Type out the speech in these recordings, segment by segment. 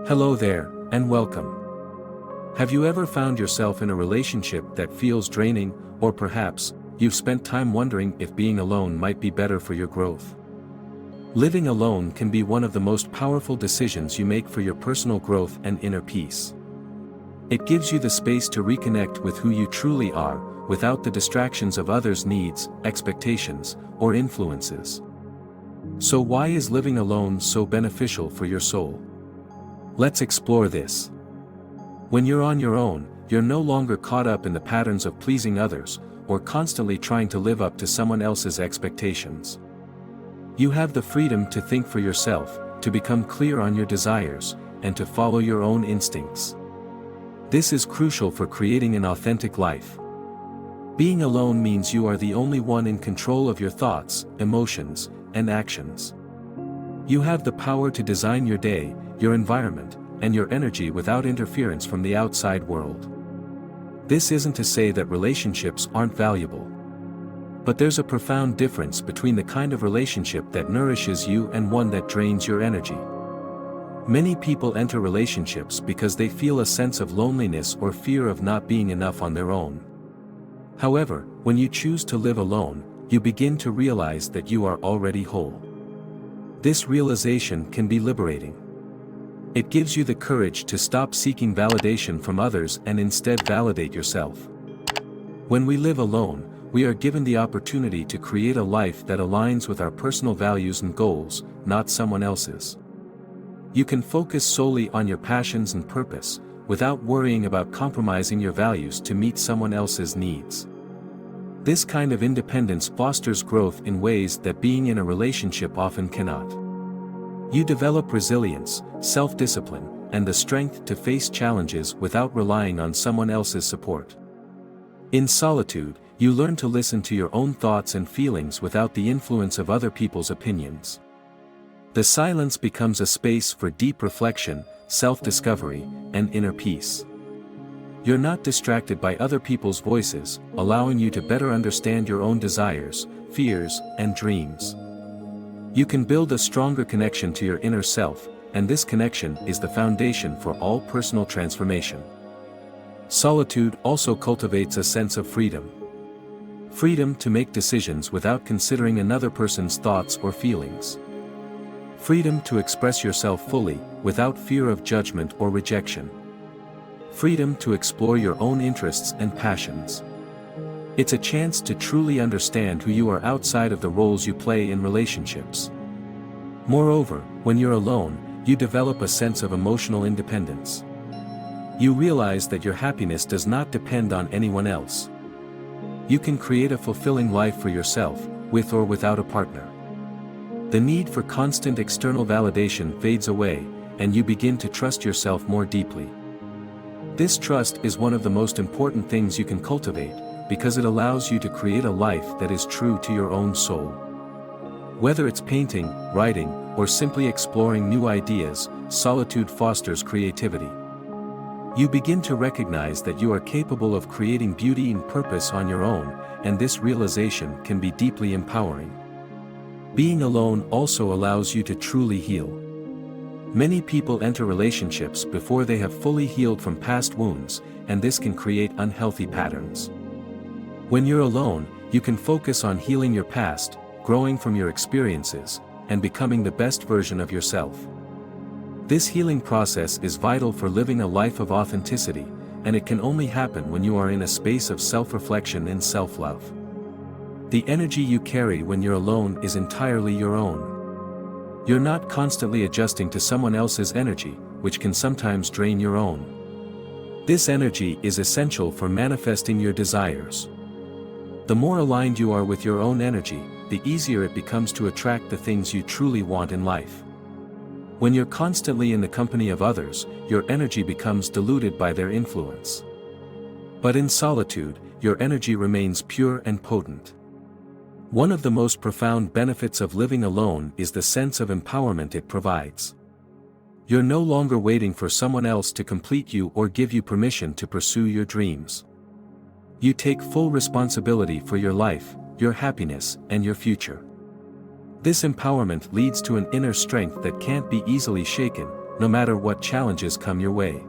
Hello there, and welcome. Have you ever found yourself in a relationship that feels draining, or perhaps, you've spent time wondering if being alone might be better for your growth? Living alone can be one of the most powerful decisions you make for your personal growth and inner peace. It gives you the space to reconnect with who you truly are, without the distractions of others' needs, expectations, or influences. So why is living alone so beneficial for your soul? Let's explore this. When you're on your own, you're no longer caught up in the patterns of pleasing others, or constantly trying to live up to someone else's expectations. You have the freedom to think for yourself, to become clear on your desires, and to follow your own instincts. This is crucial for creating an authentic life. Being alone means you are the only one in control of your thoughts, emotions, and actions. You have the power to design your day, your environment, and your energy without interference from the outside world. This isn't to say that relationships aren't valuable. But there's a profound difference between the kind of relationship that nourishes you and one that drains your energy. Many people enter relationships because they feel a sense of loneliness or fear of not being enough on their own. However, when you choose to live alone, you begin to realize that you are already whole. This realization can be liberating. It gives you the courage to stop seeking validation from others and instead validate yourself. When we live alone, we are given the opportunity to create a life that aligns with our personal values and goals, not someone else's. You can focus solely on your passions and purpose, without worrying about compromising your values to meet someone else's needs. This kind of independence fosters growth in ways that being in a relationship often cannot. You develop resilience, self-discipline, and the strength to face challenges without relying on someone else's support. In solitude, you learn to listen to your own thoughts and feelings without the influence of other people's opinions. The silence becomes a space for deep reflection, self-discovery, and inner peace. You're not distracted by other people's voices, allowing you to better understand your own desires, fears, and dreams. You can build a stronger connection to your inner self, and this connection is the foundation for all personal transformation. Solitude also cultivates a sense of freedom. Freedom to make decisions without considering another person's thoughts or feelings. Freedom to express yourself fully, without fear of judgment or rejection. Freedom to explore your own interests and passions. It's a chance to truly understand who you are outside of the roles you play in relationships. Moreover, when you're alone, you develop a sense of emotional independence. You realize that your happiness does not depend on anyone else. You can create a fulfilling life for yourself, with or without a partner. The need for constant external validation fades away, and you begin to trust yourself more deeply. This trust is one of the most important things you can cultivate, because it allows you to create a life that is true to your own soul. Whether it's painting, writing, or simply exploring new ideas, solitude fosters creativity. You begin to recognize that you are capable of creating beauty and purpose on your own, and this realization can be deeply empowering. Being alone also allows you to truly heal. Many people enter relationships before they have fully healed from past wounds, and this can create unhealthy patterns. When you're alone, you can focus on healing your past, growing from your experiences, and becoming the best version of yourself. This healing process is vital for living a life of authenticity, and it can only happen when you are in a space of self-reflection and self-love. The energy you carry when you're alone is entirely your own. You're not constantly adjusting to someone else's energy, which can sometimes drain your own. This energy is essential for manifesting your desires. The more aligned you are with your own energy, the easier it becomes to attract the things you truly want in life. When you're constantly in the company of others, your energy becomes diluted by their influence. But in solitude, your energy remains pure and potent. One of the most profound benefits of living alone is the sense of empowerment it provides. You're no longer waiting for someone else to complete you or give you permission to pursue your dreams. You take full responsibility for your life, your happiness, and your future. This empowerment leads to an inner strength that can't be easily shaken, no matter what challenges come your way.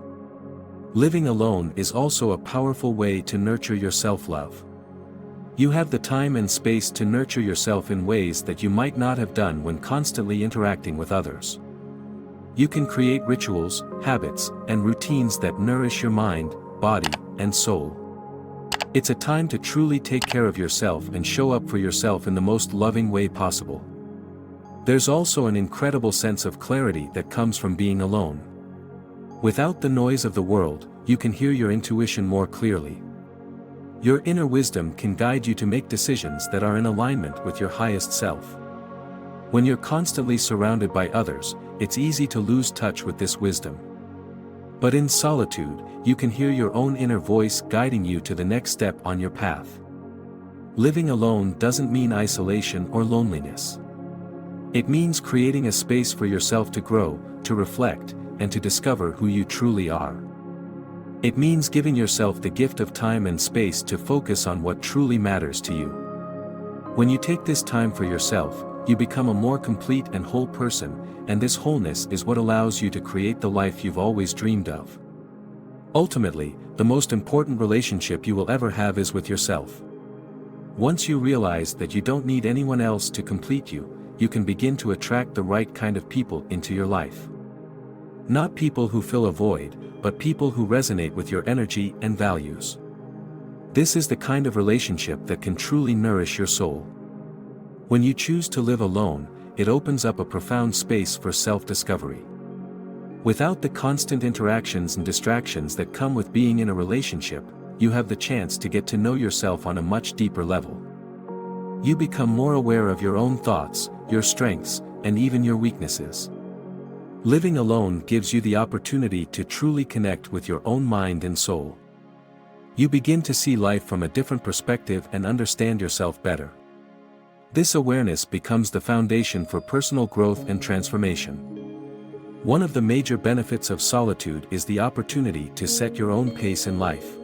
Living alone is also a powerful way to nurture your self-love. You have the time and space to nurture yourself in ways that you might not have done when constantly interacting with others. You can create rituals, habits, and routines that nourish your mind, body, and soul. It's a time to truly take care of yourself and show up for yourself in the most loving way possible. There's also an incredible sense of clarity that comes from being alone. Without the noise of the world, you can hear your intuition more clearly. Your inner wisdom can guide you to make decisions that are in alignment with your highest self. When you're constantly surrounded by others, it's easy to lose touch with this wisdom. But in solitude, you can hear your own inner voice guiding you to the next step on your path. Living alone doesn't mean isolation or loneliness. It means creating a space for yourself to grow, to reflect, and to discover who you truly are. It means giving yourself the gift of time and space to focus on what truly matters to you. When you take this time for yourself, you become a more complete and whole person, and this wholeness is what allows you to create the life you've always dreamed of. Ultimately, the most important relationship you will ever have is with yourself. Once you realize that you don't need anyone else to complete you, you can begin to attract the right kind of people into your life. Not people who fill a void, but people who resonate with your energy and values. This is the kind of relationship that can truly nourish your soul. When you choose to live alone, it opens up a profound space for self-discovery. Without the constant interactions and distractions that come with being in a relationship, you have the chance to get to know yourself on a much deeper level. You become more aware of your own thoughts, your strengths, and even your weaknesses. Living alone gives you the opportunity to truly connect with your own mind and soul. You begin to see life from a different perspective and understand yourself better. This awareness becomes the foundation for personal growth and transformation. One of the major benefits of solitude is the opportunity to set your own pace in life.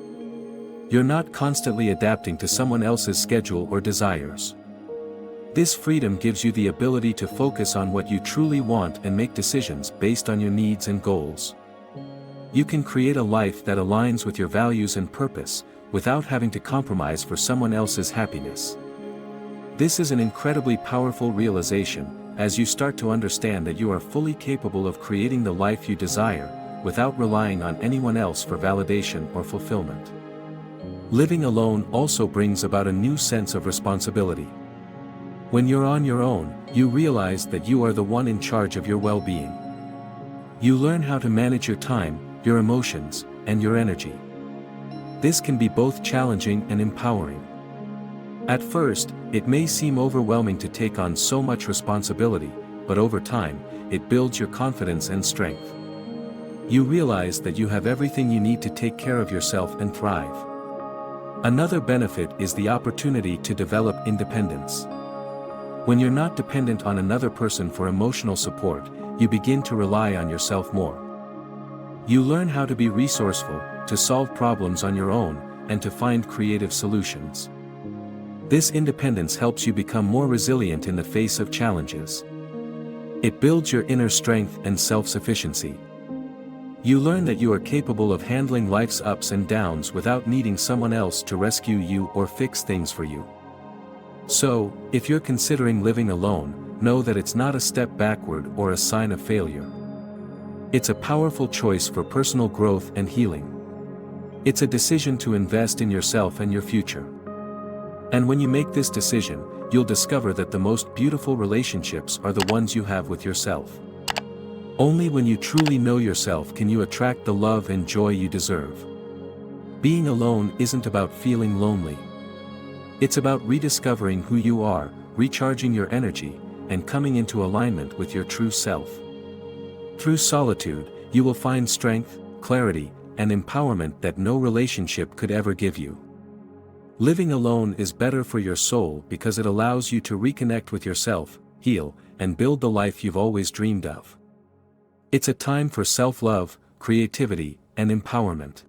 You're not constantly adapting to someone else's schedule or desires. This freedom gives you the ability to focus on what you truly want and make decisions based on your needs and goals. You can create a life that aligns with your values and purpose, without having to compromise for someone else's happiness. This is an incredibly powerful realization, as you start to understand that you are fully capable of creating the life you desire, without relying on anyone else for validation or fulfillment. Living alone also brings about a new sense of responsibility. When you're on your own, you realize that you are the one in charge of your well-being. You learn how to manage your time, your emotions, and your energy. This can be both challenging and empowering. At first, it may seem overwhelming to take on so much responsibility, but over time, it builds your confidence and strength. You realize that you have everything you need to take care of yourself and thrive. Another benefit is the opportunity to develop independence. When you're not dependent on another person for emotional support, you begin to rely on yourself more. You learn how to be resourceful, to solve problems on your own, and to find creative solutions. This independence helps you become more resilient in the face of challenges. It builds your inner strength and self-sufficiency. You learn that you are capable of handling life's ups and downs without needing someone else to rescue you or fix things for you. So, if you're considering living alone, know that it's not a step backward or a sign of failure. It's a powerful choice for personal growth and healing. It's a decision to invest in yourself and your future. And when you make this decision, you'll discover that the most beautiful relationships are the ones you have with yourself. Only when you truly know yourself can you attract the love and joy you deserve. Being alone isn't about feeling lonely. It's about rediscovering who you are, recharging your energy, and coming into alignment with your true self. Through solitude, you will find strength, clarity, and empowerment that no relationship could ever give you. Living alone is better for your soul because it allows you to reconnect with yourself, heal, and build the life you've always dreamed of. It's a time for self-love, creativity, and empowerment.